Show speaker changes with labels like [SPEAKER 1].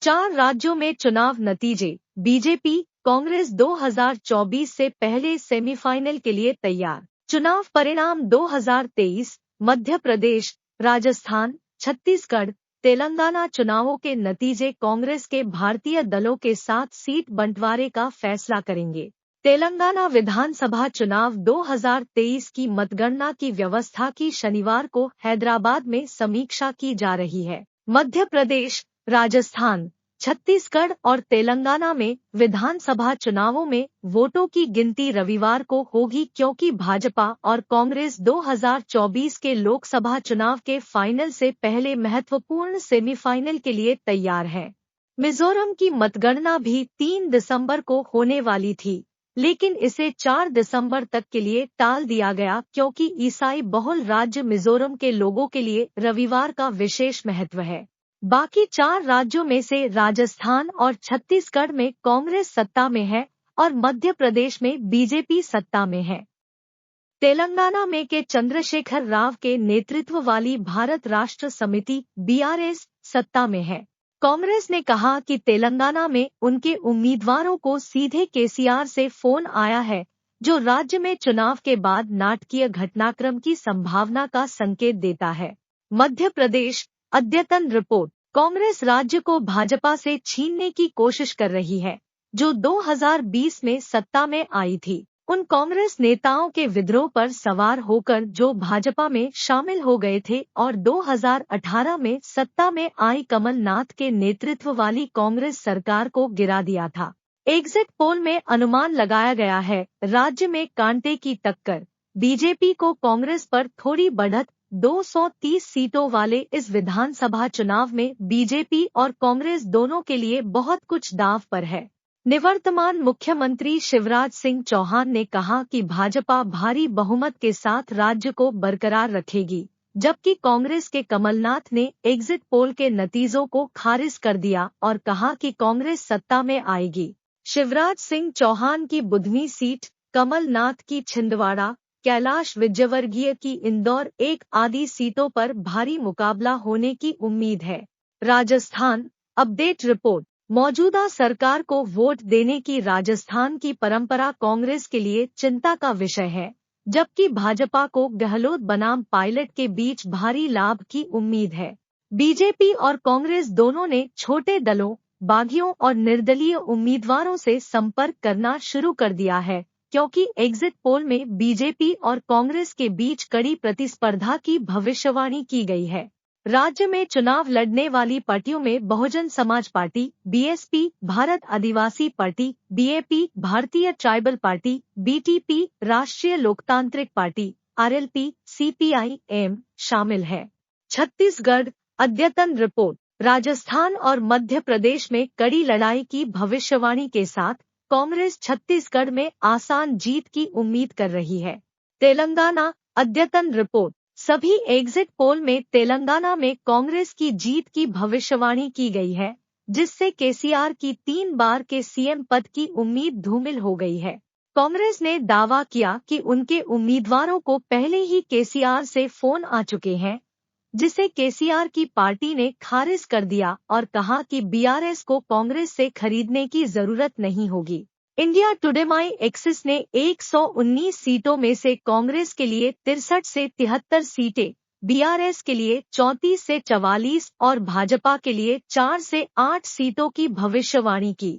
[SPEAKER 1] 4 राज्यों में चुनाव नतीजे। बीजेपी कांग्रेस 2024 से पहले सेमीफाइनल के लिए तैयार। चुनाव परिणाम 2023 मध्य प्रदेश, राजस्थान, छत्तीसगढ़, तेलंगाना चुनावों के नतीजे कांग्रेस के भारतीय दलों के साथ सीट बंटवारे का फैसला करेंगे। तेलंगाना विधानसभा चुनाव 2023 की मतगणना की व्यवस्था की शनिवार को हैदराबाद में समीक्षा की जा रही है। मध्य प्रदेश, राजस्थान, छत्तीसगढ़ और तेलंगाना में विधानसभा चुनावों में वोटों की गिनती रविवार को होगी, क्योंकि भाजपा और कांग्रेस 2024 के लोकसभा चुनाव के फाइनल से पहले महत्वपूर्ण सेमीफाइनल के लिए तैयार है। मिजोरम की मतगणना भी 3 दिसंबर को होने वाली थी, लेकिन इसे 4 दिसंबर तक के लिए टाल दिया गया, क्योंकि ईसाई बहुल राज्य मिजोरम के लोगों के लिए रविवार का विशेष महत्व है। बाकी 4 राज्यों में से राजस्थान और छत्तीसगढ़ में कांग्रेस सत्ता में है और मध्य प्रदेश में बीजेपी सत्ता में है। तेलंगाना में के चंद्रशेखर राव के नेतृत्व वाली भारत राष्ट्र समिति (बीआरएस) सत्ता में है। कांग्रेस ने कहा कि तेलंगाना में उनके उम्मीदवारों को सीधे केसीआर से फोन आया है, जो राज्य में चुनाव के बाद नाटकीय घटनाक्रम की संभावना का संकेत देता है। मध्य प्रदेश अद्यतन रिपोर्ट। कांग्रेस राज्य को भाजपा से छीनने की कोशिश कर रही है, जो 2020 में सत्ता में आई थी। उन कांग्रेस नेताओं के विद्रोह पर सवार होकर जो भाजपा में शामिल हो गए थे और 2018 में सत्ता में आई कमलनाथ के नेतृत्व वाली कांग्रेस सरकार को गिरा दिया था। एग्जिट पोल में अनुमान लगाया गया है, राज्य में कांटे की टक्कर। बीजेपी को कांग्रेस पर थोड़ी बढ़त। 230 सीटों वाले इस विधानसभा चुनाव में बीजेपी और कांग्रेस दोनों के लिए बहुत कुछ दांव पर है। निवर्तमान मुख्यमंत्री शिवराज सिंह चौहान ने कहा कि भाजपा भारी बहुमत के साथ राज्य को बरकरार रखेगी, जबकि कांग्रेस के कमलनाथ ने एग्जिट पोल के नतीजों को खारिज कर दिया और कहा कि कांग्रेस सत्ता में आएगी। शिवराज सिंह चौहान की बुधनी सीट, कमलनाथ की छिंदवाड़ा, कैलाश विजयवर्गीय की इंदौर एक आदि सीटों पर भारी मुकाबला होने की उम्मीद है। Rajasthan update report. मौजूदा सरकार को वोट देने की राजस्थान की परंपरा कांग्रेस के लिए चिंता का विषय है, जबकि भाजपा को गहलोत बनाम पायलट के बीच भारी लाभ की उम्मीद है। बीजेपी और कांग्रेस दोनों ने छोटे दलों, बागियों और निर्दलीय उम्मीदवारों से संपर्क करना शुरू कर दिया है, क्योंकि एग्जिट पोल में बीजेपी और कांग्रेस के बीच कड़ी प्रतिस्पर्धा की भविष्यवाणी की गई है। राज्य में चुनाव लड़ने वाली पार्टियों में बहुजन समाज पार्टी (बीएसपी), भारत आदिवासी पार्टी (बीएपी), भारतीय ट्राइबल पार्टी (बीटीपी), राष्ट्रीय लोकतांत्रिक पार्टी (आरएलपी), सीपीआई-एम शामिल है। छत्तीसगढ़ अद्यतन रिपोर्ट। राजस्थान और मध्य प्रदेश में कड़ी लड़ाई की भविष्यवाणी के साथ कांग्रेस छत्तीसगढ़ में आसान जीत की उम्मीद कर रही है। तेलंगाना अद्यतन रिपोर्ट। सभी एग्जिट पोल में तेलंगाना में कांग्रेस की जीत की भविष्यवाणी की गई है, जिससे केसीआर की 3 बार के सीएम पद की उम्मीद धूमिल हो गई है। कांग्रेस ने दावा किया कि उनके उम्मीदवारों को पहले ही केसीआर से फोन आ चुके हैं, जिसे केसीआर की पार्टी ने खारिज कर दिया और कहा कि बीआरएस को कांग्रेस से खरीदने की जरूरत नहीं होगी। इंडिया टुडे माई एक्सिस ने 119 सीटों में से कांग्रेस के लिए 63 से 73 सीटें, बीआरएस के लिए 34 से 44 और भाजपा के लिए 4 से 8 सीटों की भविष्यवाणी की।